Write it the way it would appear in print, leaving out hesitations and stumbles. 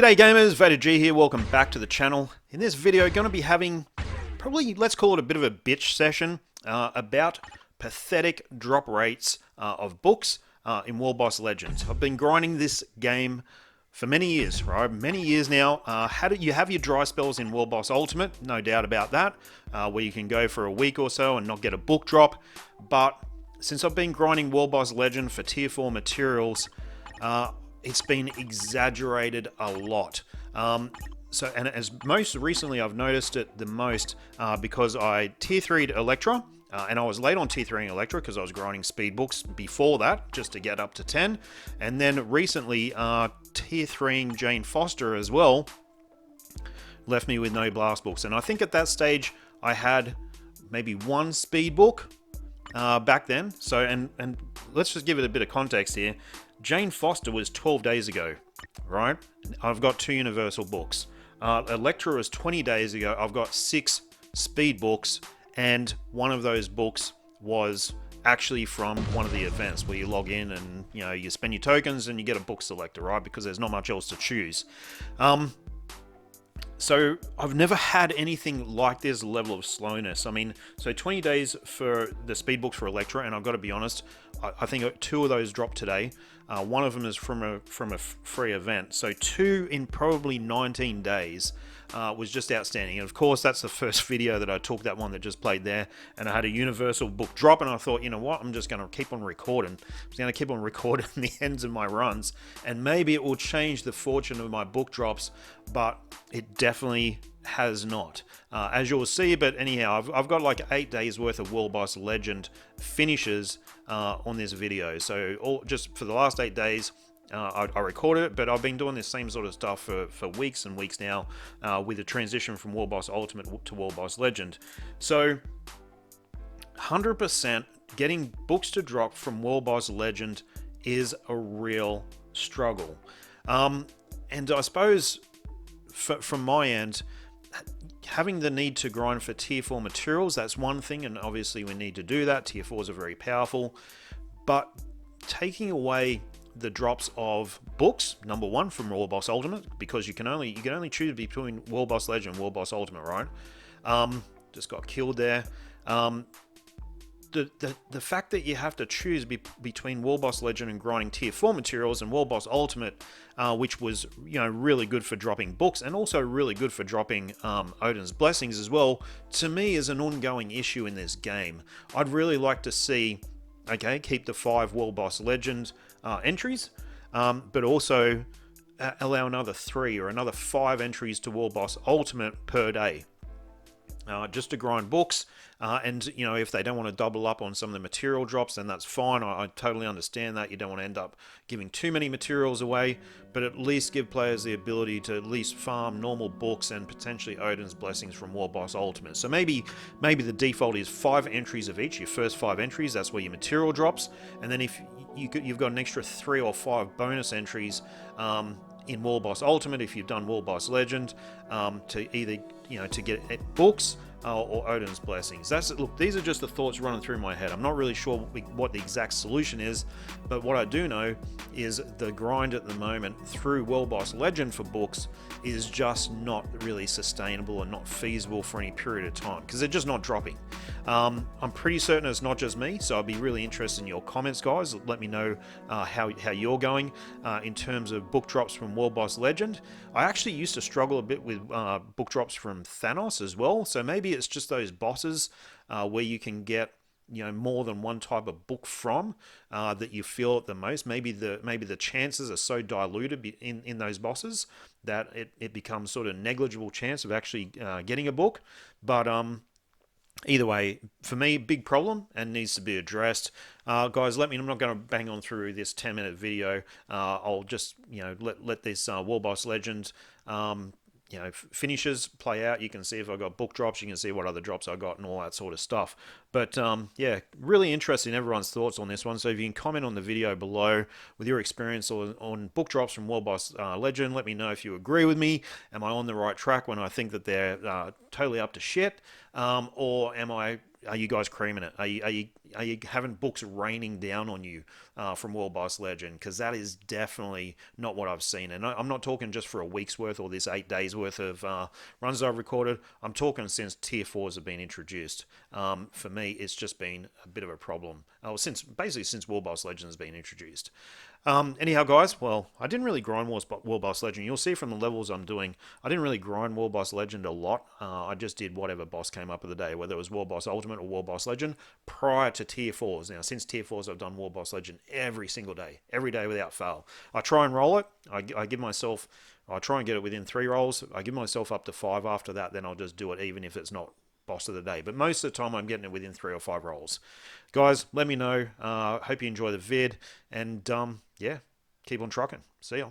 G'day gamers, VaderG here, welcome back to the channel. In this video, going to be having probably, let's call it a bit of a bitch session about pathetic drop rates of books in World Boss Legends. I've been grinding this game for many years, right? Many years now. You have your dry spells in World Boss Ultimate, no doubt about that, where you can go for a week or so and not get a book drop. But since I've been grinding World Boss Legend for tier 4 materials, it's been exaggerated a lot. And as most recently I've noticed it the most because I tier 3'd Electra, and I was late on tier 3ing Electra because I was grinding speed books before that just to get up to 10. And then recently tier 3ing Jane Foster as well left me with no blast books. And I think at that stage I had maybe one speed book back then. So and let's just give it a bit of context here. Jane Foster was 12 days ago, right? I've got 2 universal books. Electra was 20 days ago. I've got 6 speed books, and one of those books was actually from one of the events where you log in and you spend your tokens and you get a book selector, right? Because there's not much else to choose. So I've never had anything like this level of slowness. I mean, so 20 days for the speed books for Electra, and I've got to be honest, I think 2 of those dropped today. One of them is from a free event. So 2 in probably 19 days was just outstanding. And of course, that's the first video that I took, that one that just played there. And I had a universal book drop, and I thought, you know what, I'm just going to keep on recording. I'm going to keep on recording the ends of my runs, and maybe it will change the fortune of my book drops, but it definitely has not, as you'll see. But anyhow, I've got like 8 days worth of World Boss Legend finishes on this video. So just for the last 8 days, I recorded it, but I've been doing this same sort of stuff for weeks and weeks now, with the transition from World Boss Ultimate to World Boss Legend. So 100% getting books to drop from World Boss Legend is a real struggle. And I suppose from my end, having the need to grind for tier 4 materials, that's one thing, and obviously we need to do that. Tier 4s are very powerful, but taking away the drops of books, number one, from World Boss Ultimate, because you can only choose between World Boss Legend and World Boss Ultimate, right? Just got killed there. The fact that you have to choose between World Boss Legend and grinding tier 4 materials and World Boss Ultimate, which was really good for dropping books and also really good for dropping Odin's Blessings as well, to me is an ongoing issue in this game. I'd really like to see, okay, keep the 5 World Boss Legend entries, but also allow another 3 or another 5 entries to World Boss Ultimate per day. Just to grind books, and if they don't want to double up on some of the material drops, then that's fine. I totally understand that. You don't want to end up giving too many materials away, but at least give players the ability to at least farm normal books and potentially Odin's Blessings from World Boss Ultimate. So maybe the default is 5 entries of each. Your first 5 entries, that's where your material drops, and then if you've got an extra 3 or 5 bonus entries in World Boss Ultimate, if you've done World Boss Legend, to either to get books or Odin's Blessings. Look, these are just the thoughts running through my head. I'm not really sure what the exact solution is, but what I do know is the grind at the moment through World Boss Legend for books is just not really sustainable and not feasible for any period of time, because they're just not dropping. I'm pretty certain it's not just me, so I'd be really interested in your comments, guys. Let me know how you're going in terms of book drops from World Boss Legend. I actually used to struggle a bit with book drops from Thanos as well, so maybe it's just those bosses where you can get more than one type of book from that you feel it the most. Maybe the chances are so diluted in those bosses that it becomes sort of negligible chance of actually getting a book. But either way, for me, big problem and needs to be addressed. Guys, let me know. I'm not going to bang on through this 10-minute video. I'll just let this World Boss Legend finishes play out. You can see if I got book drops, you can see what other drops I got and all that sort of stuff. But yeah, really interested in everyone's thoughts on this one. So if you can comment on the video below with your experience on book drops from World Boss Legend, let me know if you agree with me. Am I on the right track when I think that they're totally up to shit, or are you guys creaming it? are you having books raining down on you from World Boss Legend? Because that is definitely not what I've seen. And I'm not talking just for a week's worth or this 8 days worth of runs that I've recorded. I'm talking since Tier 4s have been introduced. For me, it's just been a bit of a problem. Basically since World Boss Legend has been introduced. Anyhow, guys, well, I didn't really grind World Boss Legend. You'll see from the levels I'm doing, I didn't really grind World Boss Legend a lot. I just did whatever boss came up of the day, whether it was World Boss Ultimate or World Boss Legend, prior to Tier 4s. Now, since Tier 4s, I've done World Boss Legend every single day, every day without fail. I try and roll it. I give myself, I try and get it within 3 rolls. I give myself up to 5 after that, then I'll just do it even if it's not boss of the day. But most of the time, I'm getting it within 3 or 5 rolls. Guys, let me know. Hope you enjoy the vid. And yeah, keep on trucking. See ya.